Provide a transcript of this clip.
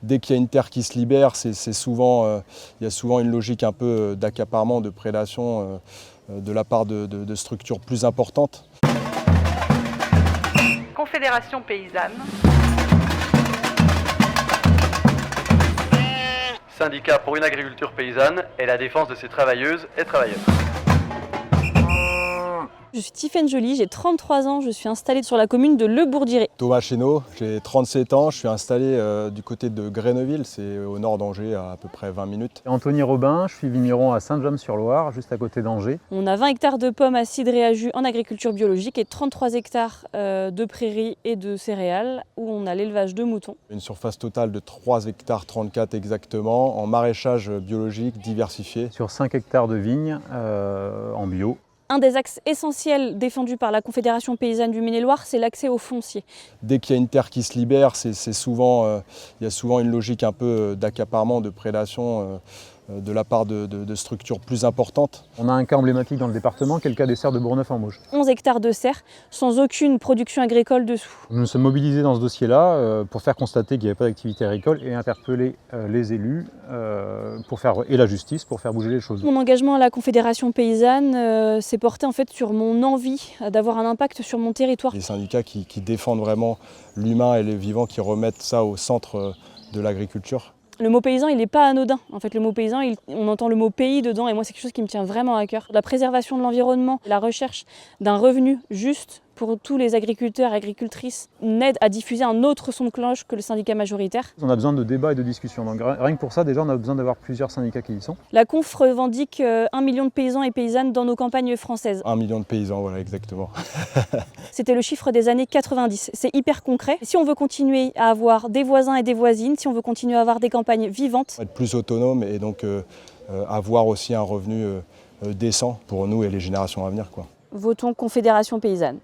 Dès qu'il y a une terre qui se libère, il y a souvent une logique un peu d'accaparement, de prédation de la part de structures plus importantes. Confédération paysanne. Syndicat pour une agriculture paysanne et la défense de ses travailleuses et travailleurs. Je suis Tiffaine Joly, j'ai 33 ans, je suis installée sur la commune de Le Bourdiré. Thomas Chénaud, j'ai 37 ans, je suis installé du côté de Greneville, c'est au nord d'Angers, à peu près 20 minutes. Anthony Robin, je suis vigneron à Saint-James-sur-Loire, juste à côté d'Angers. On a 20 hectares de pommes à cidre et à jus en agriculture biologique et 33 hectares de prairies et de céréales où on a l'élevage de moutons. Une surface totale de 3 hectares 34 exactement, en maraîchage biologique diversifié. Sur 5 hectares de vignes en bio. Un des axes essentiels défendus par la Confédération paysanne du Maine-et-Loire, c'est l'accès au foncier. Dès qu'il y a une terre qui se libère, il y a souvent une logique un peu d'accaparement, de prédation de la part de structures plus importantes. On a un cas emblématique dans le département, qui est le cas des serres de Bourneuf-en-Mauges. 11 hectares de serres, sans aucune production agricole dessous. Nous nous sommes mobilisés dans ce dossier-là pour faire constater qu'il n'y avait pas d'activité agricole et interpeller les élus et la justice pour faire bouger les choses. Mon engagement à la Confédération paysanne s'est porté en fait sur mon envie d'avoir un impact sur mon territoire. Les syndicats qui défendent vraiment l'humain et le vivant, qui remettent ça au centre de l'agriculture. Le mot paysan, il n'est pas anodin. En fait, le mot paysan, on entend le mot pays dedans et moi, c'est quelque chose qui me tient vraiment à cœur. La préservation de l'environnement, la recherche d'un revenu juste pour tous les agriculteurs et agricultrices n'aide à diffuser un autre son de cloche que le syndicat majoritaire. On a besoin de débats et de discussions. Donc rien que pour ça, déjà, on a besoin d'avoir plusieurs syndicats qui y sont. La Conf revendique 1 million de paysans et paysannes dans nos campagnes françaises. 1 million de paysans, voilà, exactement. C'était le chiffre des années 90. C'est hyper concret. Si on veut continuer à avoir des voisins et des voisines, si on veut continuer à avoir des campagnes vivantes, être plus autonome et donc avoir aussi un revenu décent pour nous et les générations à venir, quoi. Votons Confédération paysanne.